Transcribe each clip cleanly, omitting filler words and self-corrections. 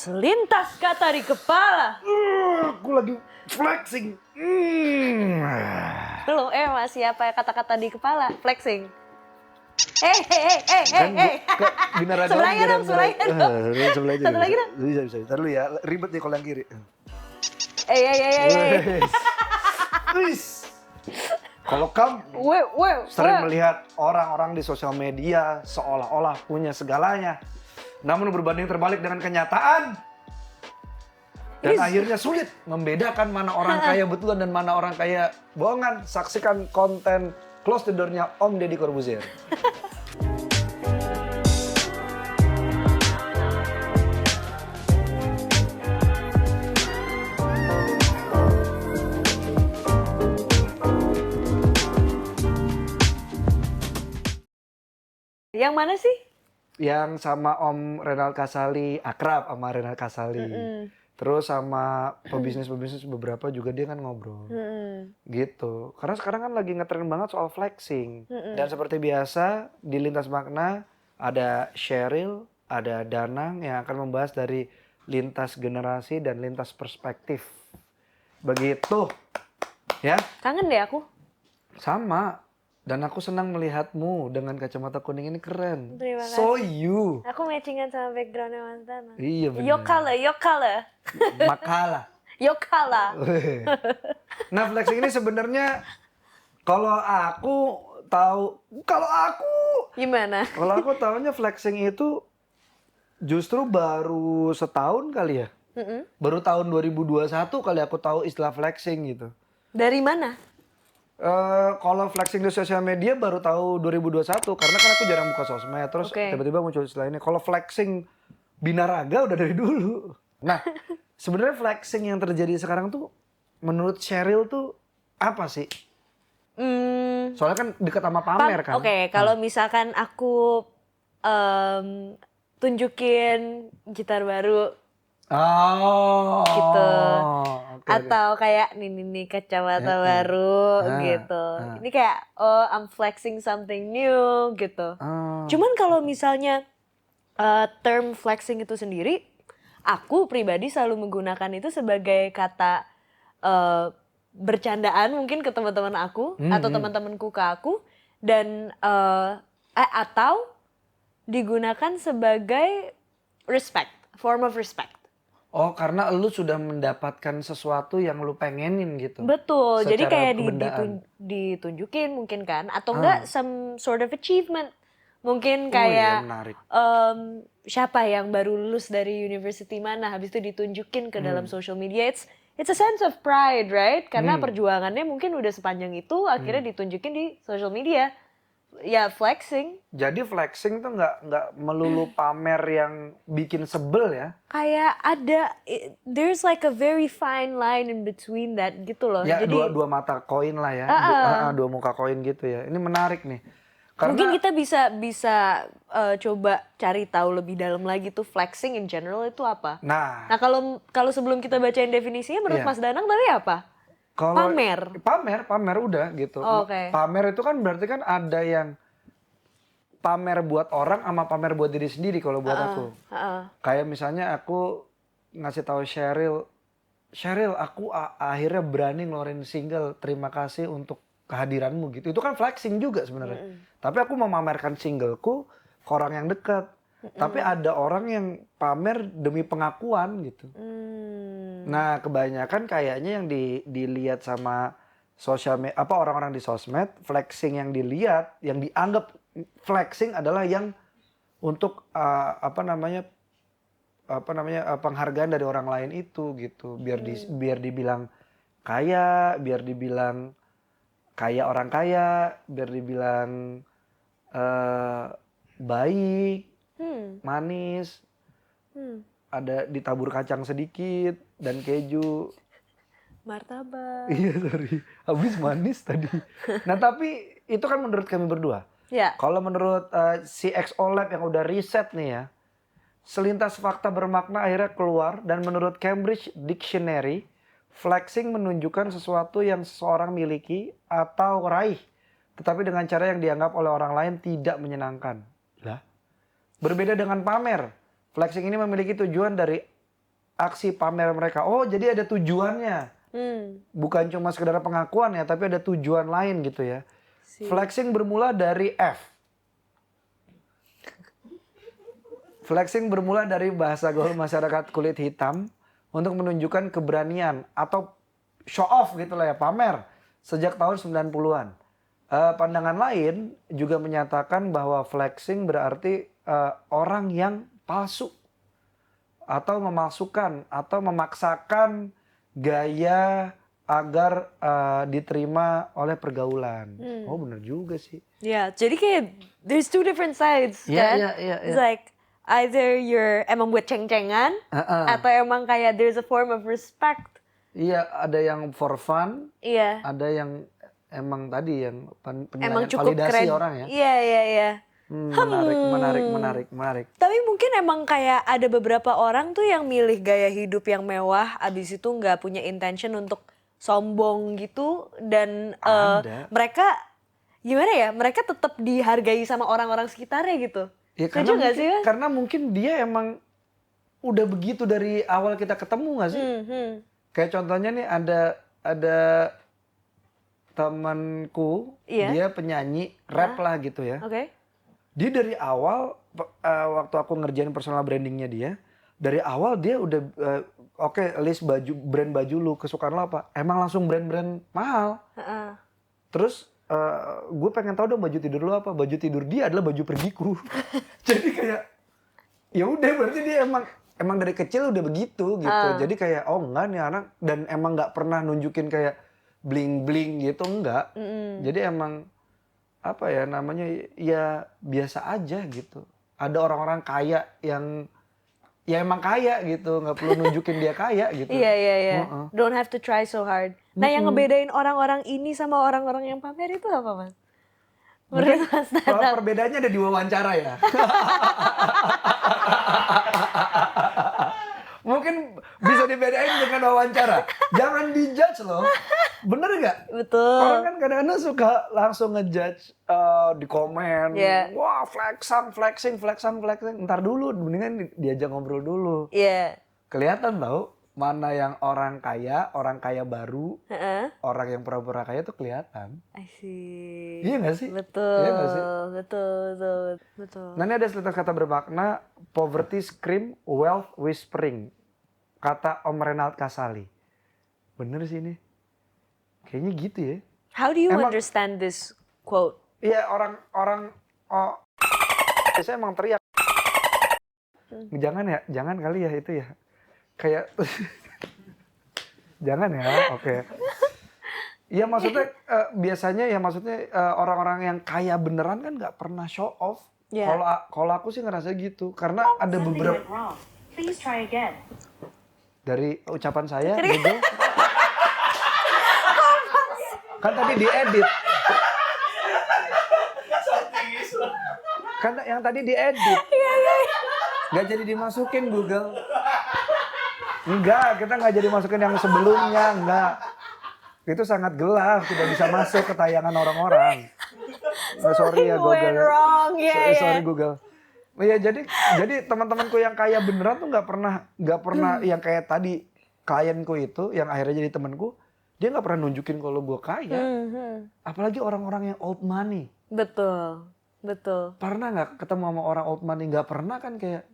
Selintas kata di kepala. Aku lagi flexing. Belum masih apa kata-kata di kepala? Flexing. Kan binaraga Sebelahnya dong, sebelahnya dong. Sebelahnya Satu lagi dong. Bisa. Ntar dulu ya, ribet nih kalau yang kiri. Wis. Kalau kamu sering melihat orang-orang di sosial media seolah-olah punya segalanya, namun berbanding terbalik dengan kenyataan, dan akhirnya sulit membedakan mana orang kaya betulan dan mana orang kaya bohongan. Saksikan konten Close the Door-nya Om Deddy Corbuzier. Yang mana sih? Yang sama Om Renal Kasali, akrab sama Renal Kasali. Terus sama pebisnis-pebisnis beberapa juga dia kan ngobrol. Gitu. Karena sekarang kan lagi ngetren banget soal flexing. Dan seperti biasa di Lintas Makna ada Sheryl, ada Danang yang akan membahas dari lintas generasi dan lintas perspektif. Begitu. Ya. Kangen deh aku. Sama. Dan aku senang melihatmu dengan kacamata kuning ini keren. Terima kasih. So you. Aku matchingan sama backgroundnya Mas Dana. Iya benar. Your color. Makalah. Your color. Nah, flexing ini sebenarnya kalau aku Gimana? kalau aku tahunya flexing itu justru baru setahun kali ya. Baru tahun 2021 kali aku tahu istilah flexing gitu. Dari mana? Kalau flexing di sosial media baru tahu 2021 karena kan aku jarang buka sosmed, terus tiba-tiba muncul istilah ini. Kalau flexing binaraga udah dari dulu. Nah, sebenarnya flexing yang terjadi sekarang tuh menurut Sheryl tuh apa sih? Soalnya kan deket sama pamer kan. Oke, kalau misalkan aku tunjukin gitar baru gitu. Atau kayak nih kacamata baru gitu. Ini kayak I'm flexing something new gitu. Cuman kalau misalnya term flexing itu sendiri, aku pribadi selalu menggunakan itu sebagai kata bercandaan mungkin ke teman-teman aku atau teman-temanku ke aku, dan atau digunakan sebagai respect, form of respect. Oh, karena lu sudah mendapatkan sesuatu yang lu pengenin gitu. Betul, jadi kayak ditunjukin mungkin kan, atau enggak some sort of achievement. Mungkin kayak siapa yang baru lulus dari university mana, habis itu ditunjukin ke dalam social media. It's a sense of pride, right? Karena perjuangannya mungkin udah sepanjang itu, akhirnya ditunjukin di social media. Ya, flexing. Jadi flexing tuh nggak melulu pamer yang bikin sebel ya? Kayak there's like a very fine line in between that gitu loh. Ya, jadi dua mata koin lah ya, dua muka koin gitu ya. Ini menarik nih. Karena, mungkin kita bisa coba cari tahu lebih dalam lagi tuh flexing in general itu apa. Nah kalau sebelum kita bacain definisinya, menurut Mas Danang tadi apa? Pamer udah gitu. Okay. Pamer itu kan berarti kan ada yang pamer buat orang sama pamer buat diri sendiri kalau buat aku. Kayak misalnya aku ngasih tahu Sheryl, aku akhirnya berani ngeluarin single, terima kasih untuk kehadiranmu gitu. Itu kan flexing juga sebenarnya. Tapi aku memamerkan singleku ke orang yang dekat. Tapi ada orang yang pamer demi pengakuan gitu. Nah, kebanyakan kayaknya yang dilihat sama orang-orang di sosmed, flexing yang dilihat, yang dianggap flexing adalah yang untuk penghargaan dari orang lain itu gitu. Biar dibilang kaya, biar dibilang kaya orang kaya, biar dibilang baik, manis, ada ditabur kacang sedikit dan keju, martabak. Iya, sorry, habis manis tadi. Nah, tapi itu kan menurut kami berdua. Kalau menurut CXO Lab yang udah riset nih ya, selintas fakta bermakna akhirnya keluar, dan menurut Cambridge Dictionary, flexing menunjukkan sesuatu yang seseorang miliki atau raih, tetapi dengan cara yang dianggap oleh orang lain tidak menyenangkan. Berbeda dengan pamer, flexing ini memiliki tujuan dari aksi pamer mereka. Oh, jadi ada tujuannya. Bukan cuma sekedar pengakuan ya, tapi ada tujuan lain gitu ya. Flexing bermula dari F. Flexing bermula dari bahasa gaul masyarakat kulit hitam untuk menunjukkan keberanian atau show off gitu lah ya, pamer sejak tahun 90-an. Pandangan lain juga menyatakan bahwa flexing berarti orang yang palsu atau memalsukan atau memaksakan gaya agar diterima oleh pergaulan. Oh bener juga sih. Ya, jadi kayak there's two different sides kan. It's like either you're emang buat ceng-cengan atau emang kayak there's a form of respect. Iya, ada yang for fun. Iya. Ada yang emang tadi yang emang cukup validasi keren. orang ya. Iya. Menarik. Tapi mungkin emang kayak ada beberapa orang tuh yang milih gaya hidup yang mewah, abis itu nggak punya intention untuk sombong gitu, dan mereka gimana ya? Mereka tetap dihargai sama orang-orang sekitarnya gitu. Ya, karena mungkin dia emang udah begitu dari awal kita ketemu nggak sih? Kayak contohnya nih ada temanku, dia penyanyi rap lah gitu ya. Dia dari awal waktu aku ngerjain personal brandingnya dia, dari awal dia udah list brand baju lu, kesukaan lo apa? Emang langsung brand-brand mahal. Terus gue pengen tahu dong baju tidur lo apa? Baju tidur dia adalah baju pergiku. Jadi kayak ya udah, berarti dia emang dari kecil udah begitu gitu. Jadi kayak oh enggak nih anak, dan emang nggak pernah nunjukin kayak bling-bling gitu, enggak. Jadi emang apa ya namanya, ya biasa aja gitu. Ada orang-orang kaya yang ya emang kaya gitu, nggak perlu nunjukin dia kaya gitu. Iya. Don't have to try so hard. Nah, yang ngebedain orang-orang ini sama orang-orang yang pamer itu apa, Mas? Menurut Mas Danang. Perbedaannya ada di wawancara ya. Mungkin bisa dibedain dengan wawancara. Jangan dijudge loh. Bener gak? Betul. Orang kan kadang-kadang suka langsung ngejudge di komen. Wah, flexing. Ntar dulu, mendingan diajak ngobrol dulu. Kelihatan tau mana yang orang kaya baru, orang yang pura-pura kaya tuh kelihatan. I see. Iya gak sih? Betul. Iya gak sih? Betul. Nah, ini ada selitas kata bermakna poverty scream, wealth whispering. Kata Om Renald Kasali. Bener sih ini. Kayaknya gitu ya. How do you understand this quote? Iya, orang biasanya emang teriak. Jangan kali ya itu ya. Kayak jangan ya, oke. Iya maksudnya biasanya ya orang-orang yang kaya beneran kan nggak pernah show off. Kalau aku sih ngerasa gitu, karena ada beberapa. Please try again. Dari ucapan saya, Google. Kan tadi diedit. Kan yang tadi diedit. Gak jadi dimasukin Google. Enggak, kita nggak jadi masukin yang sebelumnya, enggak. Itu sangat gelap, tidak bisa masuk ke tayangan orang-orang. Sorry ya Google. Sorry Google. Ya jadi teman-temanku yang kaya beneran tuh nggak pernah yang kayak tadi klienku itu yang akhirnya jadi temanku, dia nggak pernah nunjukin kalau gue kaya. Apalagi orang-orang yang old money. Betul. Pernah nggak ketemu sama orang old money? Nggak pernah kan, kayak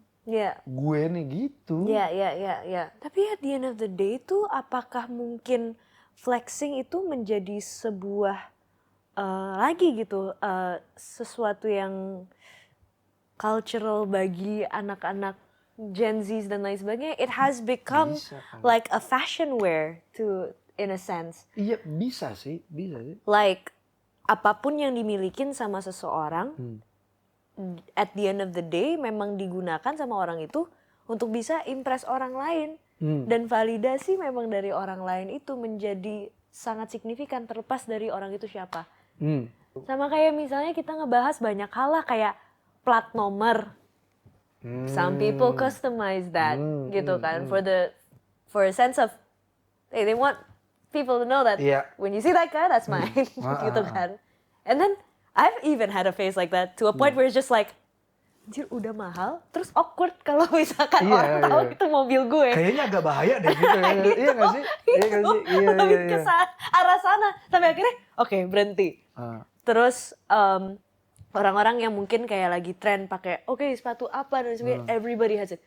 gue nih gitu. Iya. Tapi at the end of the day itu apakah mungkin flexing itu menjadi sebuah lagi gitu sesuatu yang cultural bagi anak-anak Gen Z dan lain sebagainya? It has become like a fashion wear in a sense. Iya, bisa sih. Like apapun yang dimilikin sama seseorang, at the end of the day memang digunakan sama orang itu untuk bisa impress orang lain. Dan validasi memang dari orang lain itu menjadi sangat signifikan terlepas dari orang itu siapa. Sama kayak misalnya kita ngebahas banyak hal lah kayak plat nomor. Some people customize that gitu kan for a sense of they want people to know that when you see that car, that's mine gitu kan. And then I've even had a phase like that to a point where it's just like anjir udah mahal, terus awkward kalau misalkan Iya, orang tahu iya. itu mobil gue. Kayaknya agak bahaya deh gitu ya. Iya nggak sih? Iya nggak sih? Iya, Lebih iya, ke iya. arah sana. Sampai akhirnya, oke, berhenti. Ah. Terus orang-orang yang mungkin kayak lagi tren pakai, oke, sepatu apa dan sebagainya, everybody has it.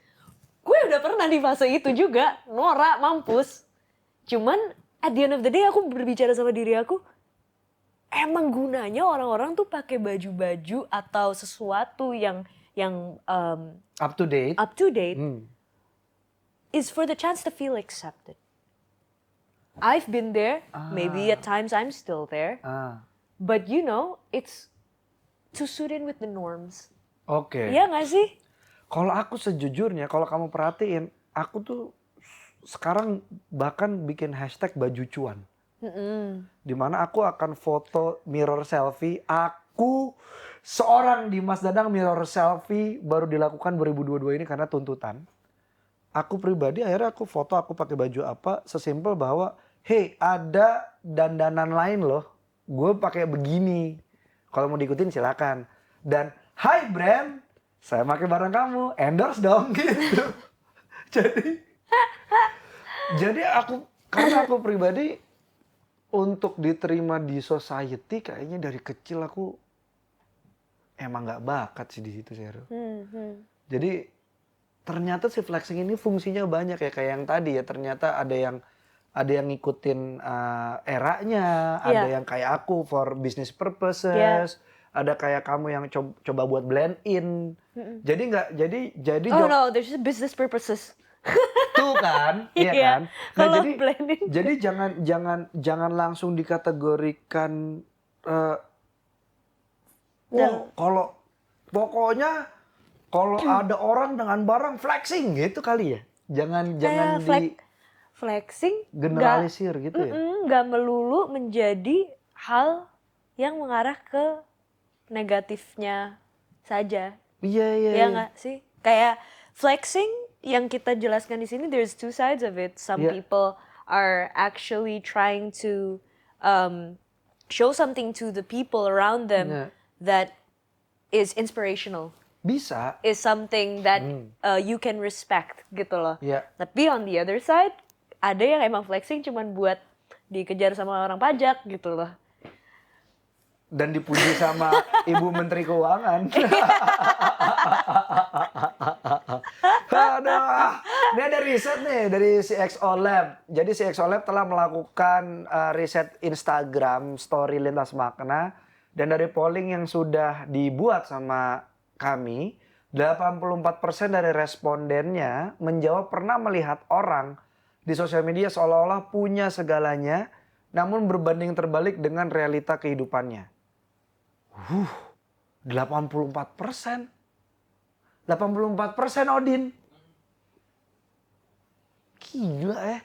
Gue udah pernah di fase itu juga, norak, mampus. Cuman at the end of the day aku berbicara sama diri aku, emang gunanya orang-orang tuh pakai baju-baju atau sesuatu yang Up to date. up to date Hmm. is for the chance to feel accepted. I've been there, maybe at times I'm still there, Ah. but you know, it's to suit in with the norms. Oke. Iya nggak sih? Kalau aku sejujurnya, kalau kamu perhatiin, aku tuh sekarang bahkan bikin hashtag baju cuan. Dimana aku akan foto mirror selfie, aku seorang Dimas Danang mirror selfie baru dilakukan 2022 ini karena tuntutan. Aku pribadi akhirnya aku foto aku pakai baju apa, sesimpel bahwa hey ada dandanan lain loh, gue pakai begini. Kalau mau diikutin silakan. Dan hai brand, saya pakai barang kamu, endorse dong gitu. Jadi karena aku pribadi untuk diterima di society kayaknya dari kecil aku emang nggak bakat sih di situ Sheryl. Jadi ternyata si flexing ini fungsinya banyak ya kayak yang tadi ya, ternyata ada yang ngikutin eranya, ada yang kayak aku for business purposes, ada kayak kamu yang coba buat blend in. Jadi Oh no, there's just business purposes. tuh kan, iya Iya, kan. Nah, kalau blending. jadi jangan langsung dikategorikan kalau pokoknya kalau ada orang dengan barang flexing gitu kali ya. Jangan Flexing generalisir gitu ya. nggak melulu menjadi hal yang mengarah ke negatifnya saja. Iya. Ya nggak sih? Kayak flexing yang kita jelaskan di sini, there's two sides of it. Some Yeah. people are actually trying to show something to the people around them Yeah. that is inspirational. Bisa. Is something that you can respect gitu loh. Iya. Tapi on the other side, ada yang emang flexing cuman buat dikejar sama orang pajak gitu loh. Dan dipuji sama Ibu Menteri Keuangan. Aduh, ini ada riset nih dari CXO Lab. Jadi CXO Lab telah melakukan riset Instagram story lintas makna. Dan dari polling yang sudah dibuat sama kami, 84% dari respondennya menjawab pernah melihat orang di sosial media seolah-olah punya segalanya, namun berbanding terbalik dengan realita kehidupannya. 84%. 84% Odin. Gila ya.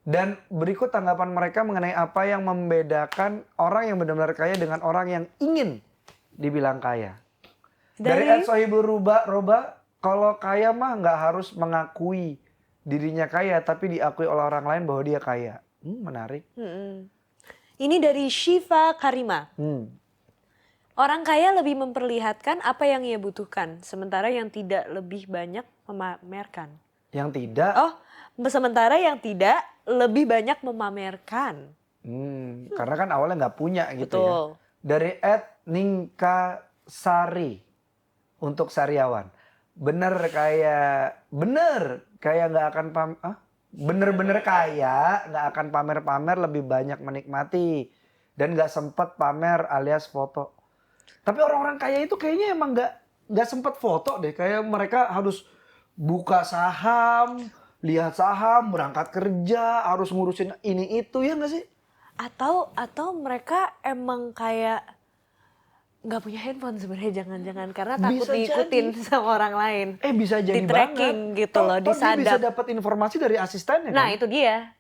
Dan berikut tanggapan mereka mengenai apa yang membedakan orang yang benar-benar kaya dengan orang yang ingin dibilang kaya. Dari Sohibul Roba, kalau kaya mah nggak harus mengakui dirinya kaya, tapi diakui oleh orang lain bahwa dia kaya. Menarik. Ini dari Shiva Karima. Orang kaya lebih memperlihatkan apa yang ia butuhkan, sementara yang tidak lebih banyak memamerkan. Yang tidak? Sementara yang tidak lebih banyak memamerkan. Karena kan awalnya nggak punya gitu. Betul. Ya. Dari Ningka Sari untuk Sariawan. Bener kayak nggak akan bener-bener kaya, nggak akan pamer-pamer, lebih banyak menikmati dan nggak sempet pamer alias foto. Tapi orang-orang kaya itu kayaknya emang nggak sempet foto deh. Kayak mereka harus buka saham, lihat saham, berangkat kerja, harus ngurusin ini itu, ya nggak sih? Atau mereka emang kayak nggak punya handphone sebenarnya, jangan-jangan karena takut Bisa diikutin sama orang lain. Bisa jadi di tracking banget. gitu loh, Dia disadap. bisa dapat informasi dari asistennya Nah kan? itu dia.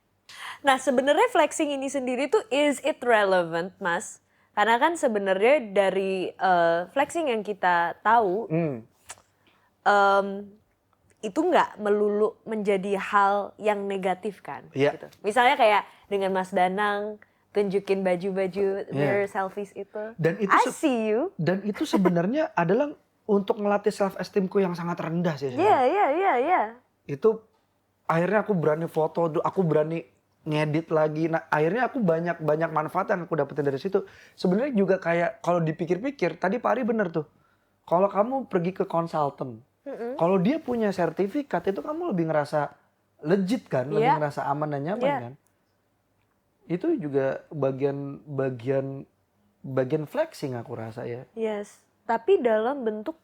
Nah sebenarnya flexing ini sendiri tuh, is it relevant, Mas? Karena kan sebenarnya dari flexing yang kita tahu, itu nggak melulu menjadi hal yang negatif kan? Iya. Gitu. Misalnya kayak dengan Mas Danang tunjukin baju-baju mirror selfies itu. Dan itu I see you. Dan itu sebenarnya adalah untuk melatih self esteemku yang sangat rendah sih. Iya. Itu akhirnya aku berani foto, aku berani ngedit lagi. Nah, akhirnya aku banyak manfaat yang aku dapetin dari situ. Sebenarnya juga kayak kalau dipikir-pikir, tadi Pak Ari bener tuh. Kalau kamu pergi ke konsultan, kalau dia punya sertifikat itu kamu lebih ngerasa legit kan, lebih ngerasa aman dan nyaman kan. Itu juga bagian flexing aku rasa ya. Yes, tapi dalam bentuk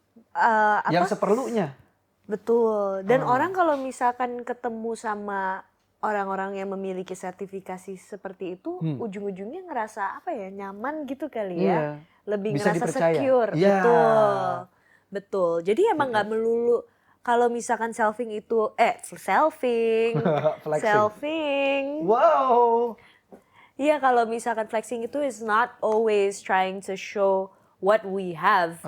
yang seperlunya. Betul. Dan orang kalau misalkan ketemu sama orang-orang yang memiliki sertifikasi seperti itu, ujung-ujungnya ngerasa apa ya, nyaman gitu kali ya. Lebih bisa ngerasa dipercaya. secure. Yeah. Betul. Jadi emang nggak melulu kalau misalkan selfing. Wow. Iya, kalau misalkan flexing itu is not always trying to show what we have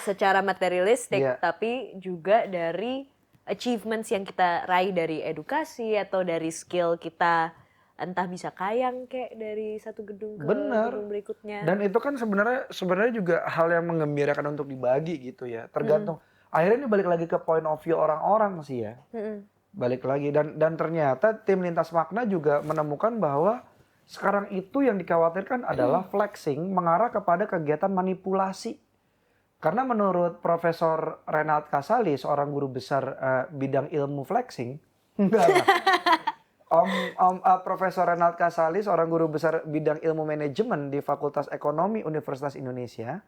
secara materialistik, tapi juga dari achievements yang kita raih dari edukasi atau dari skill kita, entah bisa kayang kayak dari satu gedung ke gedung berikutnya. Dan itu kan sebenarnya juga hal yang menggembirakan untuk dibagi gitu ya. Tergantung. Akhirnya ini balik lagi ke point of view orang-orang sih ya. Balik lagi dan ternyata tim Lintas Makna juga menemukan bahwa sekarang itu yang dikhawatirkan adalah flexing mengarah kepada kegiatan manipulasi. Karena menurut Profesor Renald Kasali, seorang guru besar bidang ilmu flexing, Profesor Renald Kasali, seorang guru besar bidang ilmu manajemen di Fakultas Ekonomi Universitas Indonesia,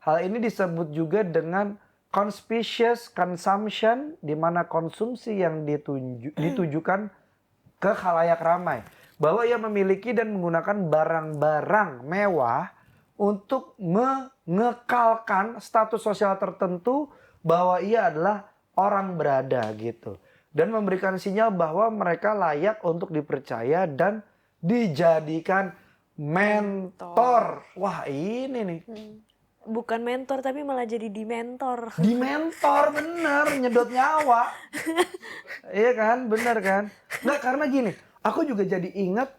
hal ini disebut juga dengan conspicuous consumption, di mana konsumsi yang ditujukan ke khalayak ramai. Bahwa ia memiliki dan menggunakan barang-barang mewah untuk mengekalkan status sosial tertentu bahwa ia adalah orang berada gitu. Dan memberikan sinyal bahwa mereka layak untuk dipercaya dan dijadikan mentor. Wah ini nih. Bukan mentor tapi malah jadi dimentor. Dimentor bener, nyedot nyawa. Iya kan, bener kan. Nggak, karena gini, aku juga jadi ingat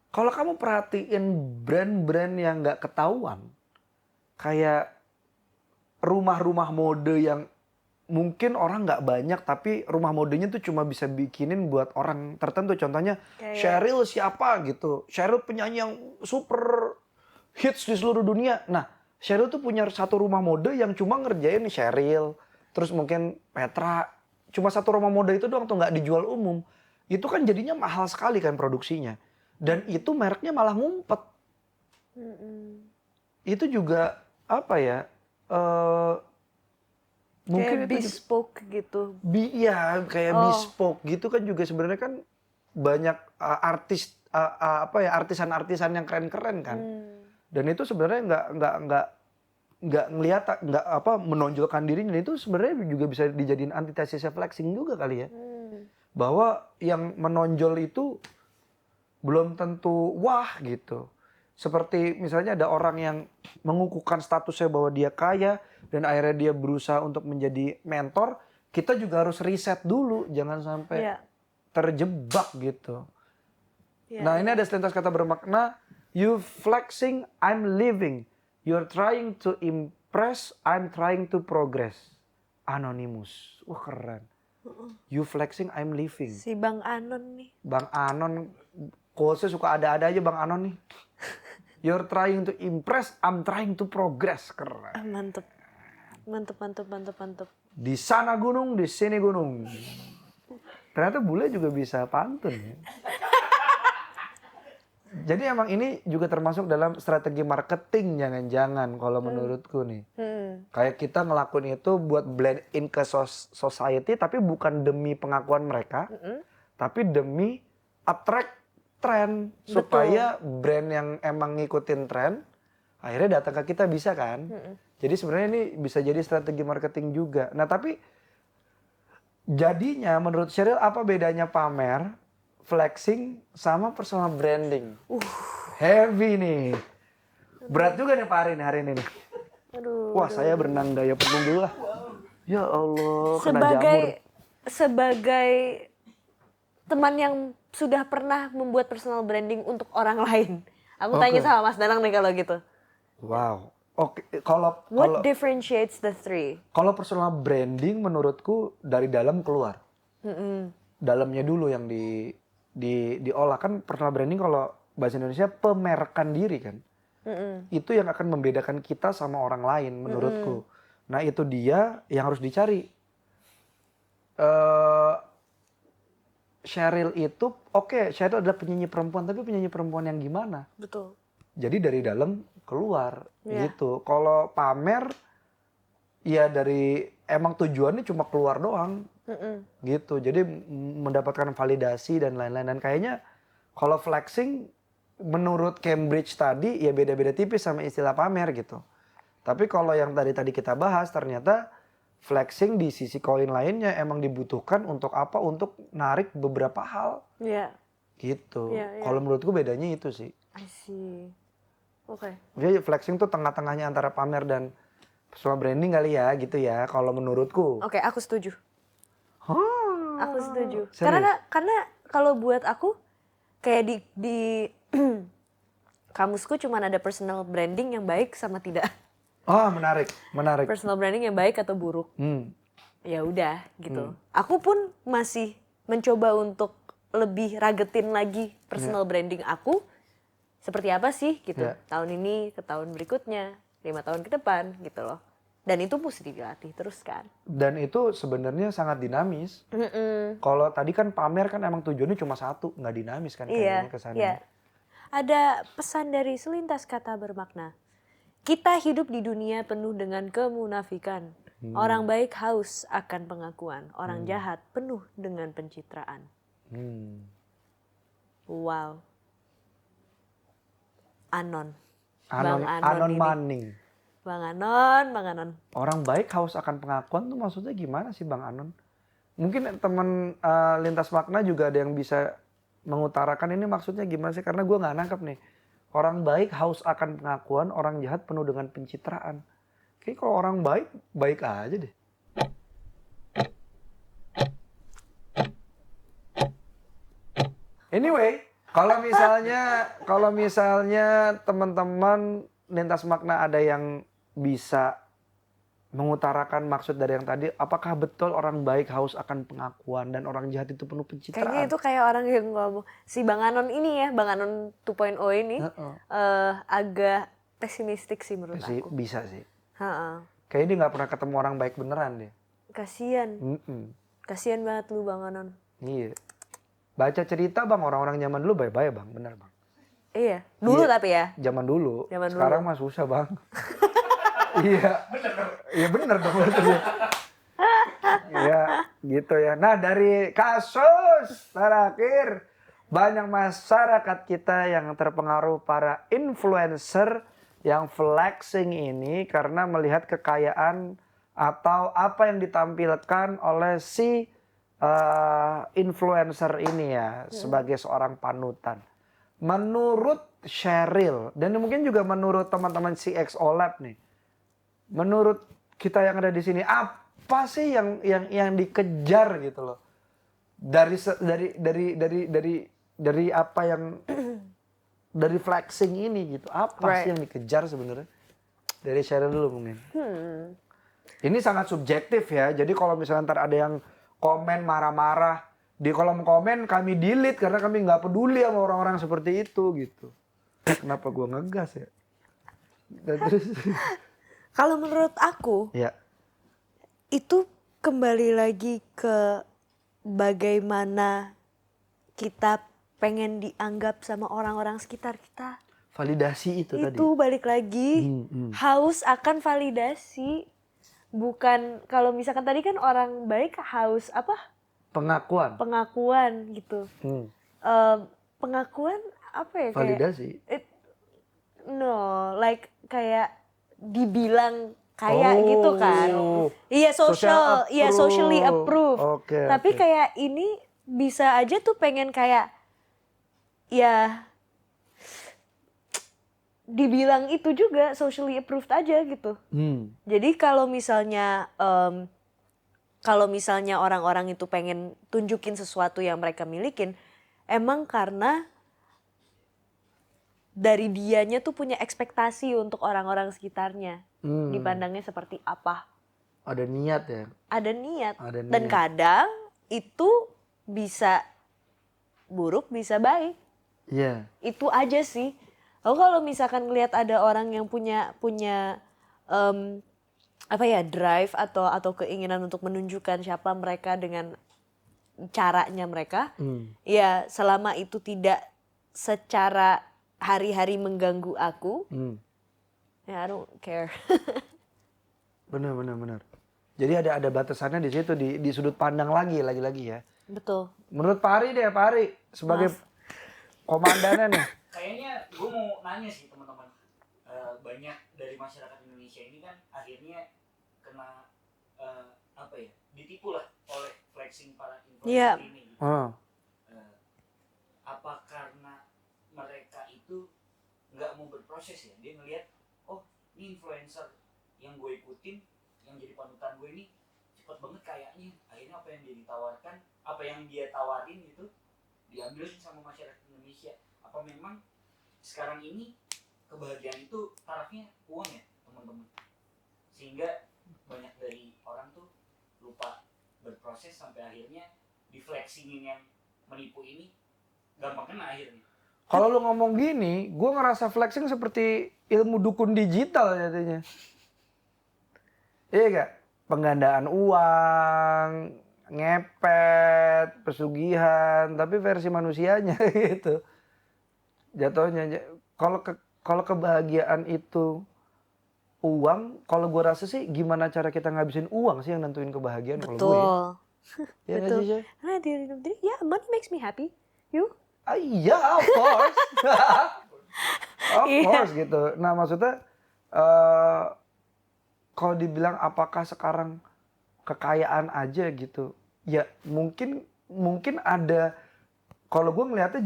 kalau kamu perhatiin brand-brand yang nggak ketahuan, kayak rumah-rumah mode yang mungkin orang nggak banyak, tapi rumah modenya tuh cuma bisa bikinin buat orang tertentu. Contohnya Cheryl siapa gitu, Cheryl penyanyi yang super hits di seluruh dunia. Nah, Cheryl tuh punya satu rumah mode yang cuma ngerjain Cheryl, terus mungkin Petra, cuma satu rumah mode itu doang tuh, nggak dijual umum. Itu kan jadinya mahal sekali kan produksinya. Dan itu mereknya malah ngumpet. Itu juga apa ya? Mungkin kayak bespoke gitu. Iya, kayak bespoke gitu kan juga sebenarnya kan banyak artisan-artisan yang keren-keren kan. Dan itu sebenarnya nggak menonjolkan dirinya. Dan itu sebenarnya juga bisa dijadiin antitesis flexing juga kali ya. Bahwa yang menonjol itu belum tentu wah gitu. Seperti misalnya ada orang yang mengukuhkan statusnya bahwa dia kaya dan akhirnya dia berusaha untuk menjadi mentor, kita juga harus riset dulu, jangan sampai terjebak gitu. Nah ini ada selintas kata bermakna, you flexing, I'm living. You're trying to impress, I'm trying to progress. Anonymous, wah keren. You flexing, I'm living. Si Bang Anon nih. Bang Anon, quotesnya suka ada-ada aja Bang Anon nih. You're trying to impress, I'm trying to progress. Keren. Mantep. Di sana gunung, di sini gunung. Ternyata bule juga bisa pantun ya. Jadi emang ini juga termasuk dalam strategi marketing jangan-jangan kalau menurutku nih. Kayak kita ngelakuin itu buat blend in ke society tapi bukan demi pengakuan mereka. Tapi demi attract tren. Supaya brand yang emang ngikutin tren akhirnya datang ke kita bisa kan. Jadi sebenarnya ini bisa jadi strategi marketing juga. Nah tapi jadinya menurut Cheryl apa bedanya pamer, flexing sama personal branding? Heavy nih. Berat juga nih Pak Ari hari ini nih. Wah saya berenang daya penuh dulu lah. Ya Allah, kena jamur. Sebagai teman yang sudah pernah membuat personal branding untuk orang lain. Aku tanya sama Mas Danang nih kalau gitu. Wow. Oke, kalau What differentiates the three? Kalau personal branding menurutku dari dalam keluar. Dalamnya dulu yang diolah. Kan personal branding kalau bahasa Indonesia pemerkan diri kan. Itu yang akan membedakan kita sama orang lain menurutku. Nah itu dia yang harus dicari. Sheryl itu Sheryl adalah penyanyi perempuan, tapi penyanyi perempuan yang gimana? Betul. Jadi dari dalam keluar gitu. Kalau pamer ya dari emang tujuannya cuma keluar doang. Gitu. Jadi mendapatkan validasi dan lain-lain. Dan kayaknya kalau flexing menurut Cambridge tadi ya beda-beda tipis sama istilah pamer gitu. Tapi kalau yang tadi kita bahas ternyata flexing di sisi koin lainnya emang dibutuhkan untuk apa? Untuk narik beberapa hal. Iya. Gitu. Kalau menurutku bedanya itu sih. I see. Oke. Jadi flexing tuh tengah-tengahnya antara pamer dan personal branding kali ya gitu ya kalau menurutku. Oke, aku setuju. Aku setuju. Serius? Karena kalau buat aku kayak di kamusku cuman ada personal branding yang baik sama tidak. Oh, menarik. Personal branding yang baik atau buruk. Ya udah gitu. Aku pun masih mencoba untuk lebih ragetin lagi personal branding aku. Seperti apa sih gitu. Tahun ini ke tahun berikutnya, 5 tahun ke depan gitu loh. Dan itu mesti dilatih terus kan. Dan itu sebenarnya sangat dinamis. Kalau tadi kan pamer kan emang tujuannya cuma satu, nggak dinamis kan kayaknya kesannya. Iya. Ada pesan dari selintas kata bermakna. Kita hidup di dunia penuh dengan kemunafikan. Orang baik haus akan pengakuan. Orang jahat penuh dengan pencitraan. Wow. Anon Anon ini. Manning. Bang Anon. Orang baik haus akan pengakuan tuh maksudnya gimana sih Bang Anon? Mungkin teman lintas makna juga ada yang bisa mengutarakan ini maksudnya gimana sih? Karena gue nggak nangkep nih. Orang baik haus akan pengakuan, orang jahat penuh dengan pencitraan. Kayaknya kalau orang baik, baik aja deh. Anyway, kalau misalnya teman-teman lintas makna ada yang bisa mengutarakan maksud dari yang tadi, apakah betul orang baik haus akan pengakuan dan orang jahat itu penuh pencitraan? Kayaknya itu kayak orang yang ngomong si Bang Anon ini ya, Bang Anon 2.0 ini agak pesimistik sih menurut aku. Bisa sih. Kayaknya dia nggak pernah ketemu orang baik beneran deh. Kasian. Kasian banget lu Bang Anon. Iya. Baca cerita Bang, orang-orang zaman dulu baik-baik Bang, bener Bang. Iya, dulu tapi ya. Zaman dulu. Zaman Sekarang dulu. mah susah Bang. Iya. Iya bener dong. Iya gitu ya. Nah dari kasus terakhir, banyak masyarakat kita yang terpengaruh para influencer yang flexing ini karena melihat kekayaan atau apa yang ditampilkan oleh si influencer ini ya sebagai seorang panutan. Menurut Sheryl dan mungkin juga menurut teman-teman CXO Lab nih, menurut kita yang ada di sini apa sih yang dikejar gitu loh dari apa yang dari flexing ini gitu, apa sih yang dikejar sebenarnya? Dari Sheryl dulu mungkin. Ini sangat subjektif ya, jadi kalau misalnya ntar ada yang komen marah-marah di kolom komen, kami delete karena kami nggak peduli sama orang-orang seperti itu gitu. Kenapa gua ngegas ya? Terus kalau menurut aku ya, itu kembali lagi ke bagaimana kita pengen dianggap sama orang-orang sekitar kita. Validasi itu tadi. Itu balik lagi haus akan validasi. Bukan kalau misalkan tadi kan orang baik haus apa? Pengakuan gitu. Pengakuan apa ya? Validasi. Like kayak dibilang kayak gitu kan. Iya socially approved. Tapi kayak ini bisa aja tuh pengen kayak ya dibilang itu juga socially approved aja gitu. Jadi kalau misalnya orang-orang itu pengen tunjukin sesuatu yang mereka milikin, emang karena dari dianya tuh punya ekspektasi untuk orang-orang sekitarnya. Dipandangnya seperti apa. Ada niat ya? Ada niat. Ada niat. Dan kadang itu bisa buruk, bisa baik. Iya. Itu aja sih. Lalu kalau misalkan ngelihat ada orang yang punya drive atau keinginan untuk menunjukkan siapa mereka dengan caranya mereka, ya selama itu tidak secara hari-hari mengganggu aku, ya I don't care. Benar. Jadi ada batasannya di situ, di sudut pandang lagi ya. Betul. Menurut Pak Ari deh, Pak Ari sebagai komandannya nih. Kayaknya gue mau nanya sih teman-teman, banyak dari masyarakat Indonesia ini kan akhirnya kena ditipu lah oleh flexing para influencer ini. Gitu. Apa karena mereka itu nggak mau berproses ya? Dia ngelihat, oh ini influencer yang gue ikutin, yang jadi panutan gue ini cepet banget kayaknya. Akhirnya apa yang dia tawarin itu diambil sama masyarakat Indonesia. Apa memang sekarang ini kebahagiaan itu tarafnya uang ya teman-teman? Sehingga banyak dari orang tuh lupa berproses sampai akhirnya di-flexingin yang menipu ini gampang kena akhirnya. Kalau lu ngomong gini, gue ngerasa flexing seperti ilmu dukun digital jadinya. Iya gak? Penggandaan uang, ngepet, pesugihan, tapi versi manusianya gitu. Jatuhnya, kalau kebahagiaan itu uang, kalau gue rasa sih gimana cara kita ngabisin uang sih yang nentuin kebahagiaan kalau gue ya. Ya nggak sih, Shay? Karena at the end of the day, yeah, money makes me happy. You? Iya, of course. Of course gitu. Nah maksudnya, kalau dibilang apakah sekarang kekayaan aja gitu, ya mungkin ada. Kalau gue ngeliatnya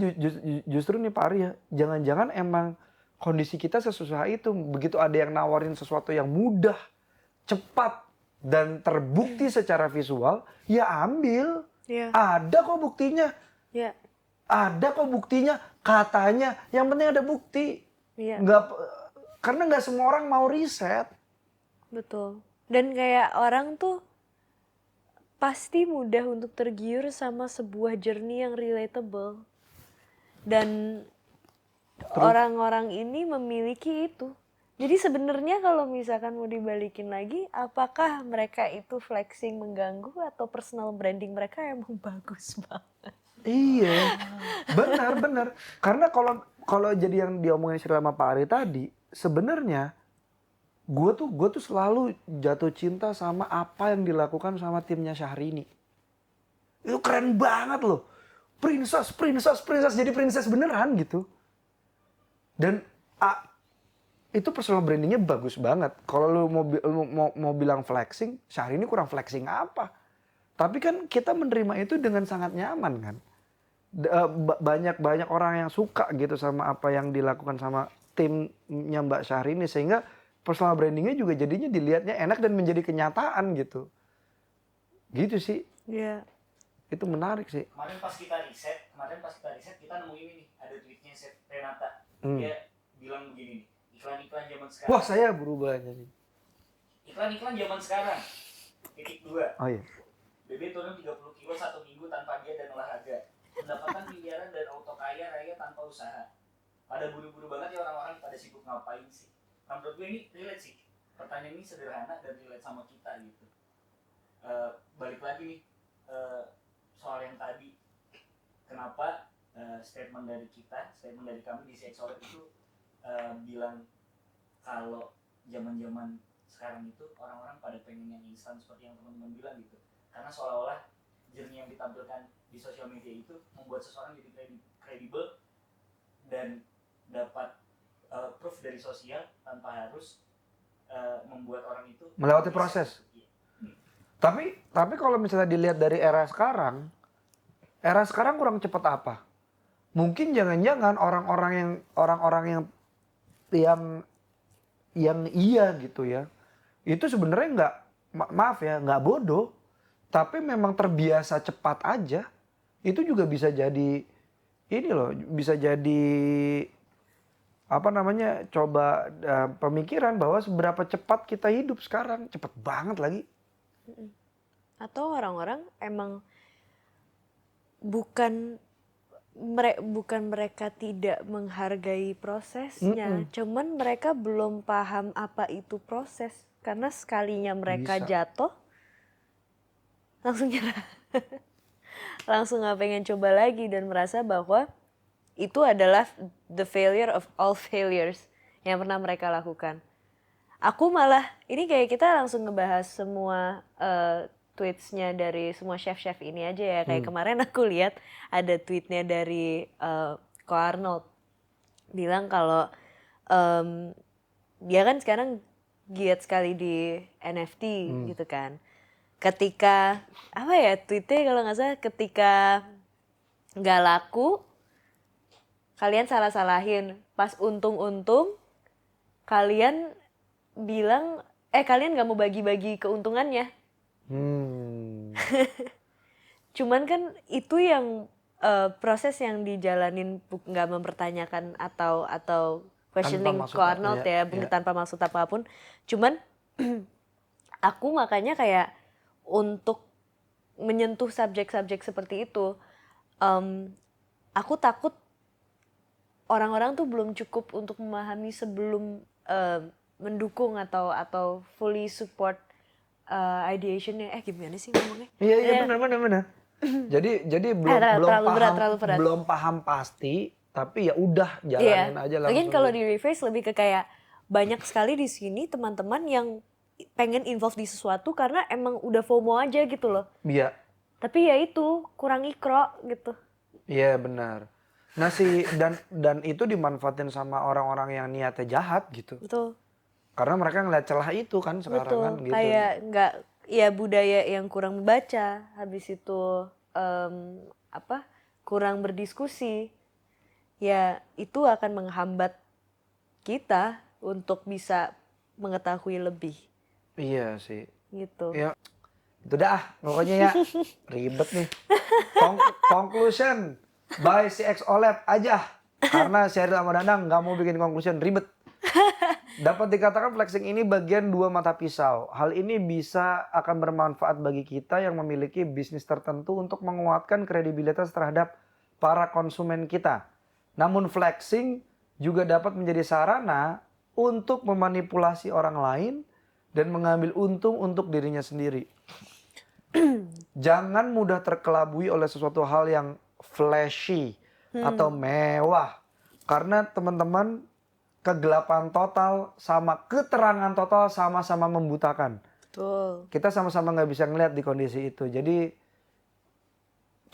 justru nih Pak Ari ya, jangan-jangan emang kondisi kita sesusah itu. Begitu ada yang nawarin sesuatu yang mudah, cepat, dan terbukti secara visual, ya ambil. Yeah. Ada kok buktinya. Yeah. Ada kok buktinya, katanya. Yang penting ada bukti. Yeah. Karena nggak semua orang mau riset. Betul. Dan kayak orang tuh pasti mudah untuk tergiur sama sebuah journey yang relatable. Dan orang-orang ini memiliki itu. Jadi sebenarnya kalau misalkan mau dibalikin lagi, apakah mereka itu flexing mengganggu atau personal branding mereka emang bagus banget? Iya, benar. Karena kalau jadi yang diomongin sama Pak Ari tadi, sebenarnya gue tuh selalu jatuh cinta sama apa yang dilakukan sama timnya Syahrini. Itu keren banget loh. Princess, jadi princess beneran gitu. Dan itu personal brandingnya bagus banget. Kalau lu mau bilang flexing, Syahrini kurang flexing apa? Tapi kan kita menerima itu dengan sangat nyaman kan. Banyak orang yang suka gitu sama apa yang dilakukan sama timnya Mbak Syahrini, sehingga personal brandingnya juga jadinya dilihatnya enak dan menjadi kenyataan gitu. Gitu sih. Iya. Itu menarik sih. Kemarin pas kita riset kita nemuin ini, ada tweetnya Renata. Dia bilang begini nih, iklan-iklan zaman sekarang. Wah, saya berubah nih. Iklan-iklan zaman sekarang. Titik 2. Oh iya. BB turun 30 kilo 1 minggu tanpa diet dan olahraga. Pendapatan miliaran dan auto kaya raya tanpa usaha. Pada buru-buru banget ya orang-orang pada sibuk ngapain sih? Nah, menurut gue ini relate sih. Pertanyaan ini sederhana dan relate sama kita gitu. Balik lagi nih soal yang tadi. Kenapa statement dari kami di CXOLED itu bilang kalau zaman-zaman sekarang itu orang-orang pada pengen yang instan seperti yang teman-teman bilang gitu. Karena seolah-olah journey yang ditampilkan di sosial media itu membuat seseorang jadi kredibel dan dapat proof dari sosial tanpa harus membuat orang itu melewati proses. Tapi kalau misalnya dilihat dari era sekarang kurang cepat apa? Mungkin jangan-jangan orang-orang yang iya gitu ya. Itu sebenarnya nggak bodoh, tapi memang terbiasa cepat aja. Itu juga bisa jadi ini loh, bisa jadi coba pemikiran bahwa seberapa cepat kita hidup sekarang, cepet banget lagi. Atau orang-orang emang bukan mereka tidak menghargai prosesnya, cuman mereka belum paham apa itu proses, karena sekalinya mereka jatuh langsung nyerah. Langsung gak pengen coba lagi dan merasa bahwa itu adalah the failure of all failures yang pernah mereka lakukan. Aku malah, ini kayak kita langsung ngebahas semua tweetsnya dari semua chef-chef ini aja ya. Kayak kemarin aku lihat ada tweetnya dari Ko Arnold. Bilang kalau dia kan sekarang giat sekali di NFT gitu kan. Ketika, tweetnya kalau gak salah, ketika gak laku, kalian salah-salahin. Pas untung-untung, kalian bilang, kalian gak mau bagi-bagi keuntungannya. Cuman kan itu yang proses yang dijalanin gak mempertanyakan atau questioning Ko Arnold ya, tanpa maksud apapun. Cuman aku makanya kayak untuk menyentuh subjek-subjek seperti itu, aku takut orang-orang tuh belum cukup untuk memahami sebelum mendukung atau fully support ideationnya. Gimana sih ngomongnya? Iya benar. Jadi belum paham pasti, tapi ya udah jalanin aja langsung. Mungkin kalau di rephrase lebih ke kayak banyak sekali di sini teman-teman yang pengen involve di sesuatu karena emang udah FOMO aja gitu loh. Iya. Tapi ya itu kurang ikro gitu. Iya benar. Nah dan itu dimanfaatin sama orang-orang yang niatnya jahat gitu. Betul. Karena mereka ngeliat celah itu kan sekarang. Betul. Kan gitu. Kayak nggak, ya budaya yang kurang membaca, habis itu kurang berdiskusi, ya itu akan menghambat kita untuk bisa mengetahui lebih. Iya sih. Gitu. Ya, itu dah pokoknya ya. Ribet nih. Conclusion by CX OLED aja. Karena Sheryl sama Danang gak mau bikin conclusion, ribet. Dapat dikatakan flexing ini bagian dua mata pisau. Hal ini bisa akan bermanfaat bagi kita yang memiliki bisnis tertentu untuk menguatkan kredibilitas terhadap para konsumen kita. Namun flexing juga dapat menjadi sarana untuk memanipulasi orang lain dan mengambil untung untuk dirinya sendiri. Jangan mudah terkelabui oleh sesuatu hal yang flashy atau mewah. Karena teman-teman, kegelapan total sama keterangan total sama-sama membutakan. Betul. Kita sama-sama nggak bisa ngeliat di kondisi itu. Jadi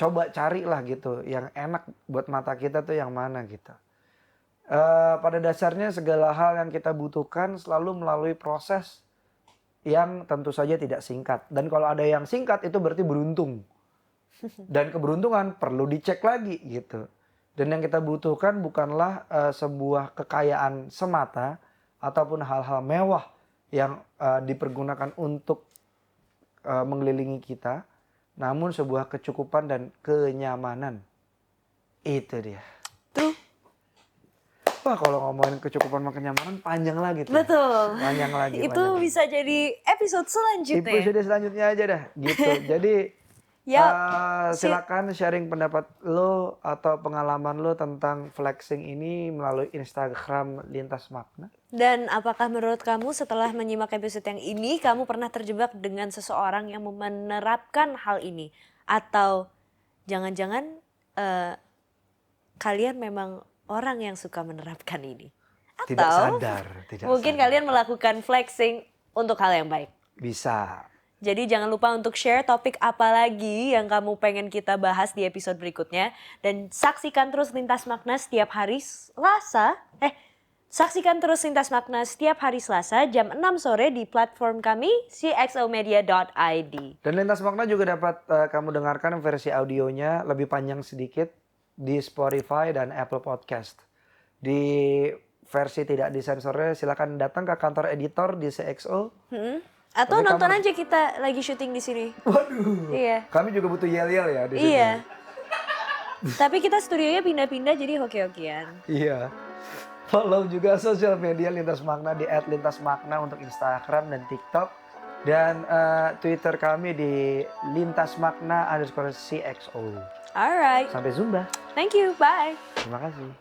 coba carilah gitu yang enak buat mata kita tuh yang mana gitu. Pada dasarnya segala hal yang kita butuhkan selalu melalui proses yang tentu saja tidak singkat. Dan kalau ada yang singkat itu berarti beruntung. Dan keberuntungan perlu dicek lagi gitu. Dan yang kita butuhkan bukanlah sebuah kekayaan semata ataupun hal-hal mewah yang dipergunakan untuk mengelilingi kita. Namun sebuah kecukupan dan kenyamanan. Itu dia. Tuh. Wah, kalau ngomongin kecukupan dan kenyamanan panjang lagi tuh. Betul. Panjang lagi. Itu bisa jadi episode selanjutnya. Episode selanjutnya aja dah gitu. Jadi silakan sharing pendapat lo atau pengalaman lo tentang flexing ini melalui Instagram Lintas Makna. Dan apakah menurut kamu setelah menyimak episode yang ini, kamu pernah terjebak dengan seseorang yang menerapkan hal ini? Atau jangan-jangan kalian memang orang yang suka menerapkan ini? Atau tidak sadar. Mungkin kalian melakukan flexing untuk hal yang baik. Bisa. Jadi jangan lupa untuk share topik apa lagi yang kamu pengen kita bahas di episode berikutnya. Dan saksikan terus Lintas Makna setiap hari Selasa. Saksikan terus Lintas Makna setiap hari Selasa jam 6 sore di platform kami cxomedia.id. Dan Lintas Makna juga dapat kamu dengarkan versi audionya lebih panjang sedikit di Spotify dan Apple Podcast. Di versi tidak disensornya silakan datang ke kantor editor di CXO. Atau tapi nonton aja kita lagi syuting di sini. Waduh. Iya. Kami juga butuh yel-yel ya di sini. Iya. Tapi kita studionya pindah-pindah jadi hoki-hokian. Iya. Follow juga sosial media Lintas Makna di @lintasmakna untuk Instagram dan TikTok. Dan Twitter kami di lintasmakna_CXO. Alright. Sampai Zumba. Thank you. Bye. Terima kasih.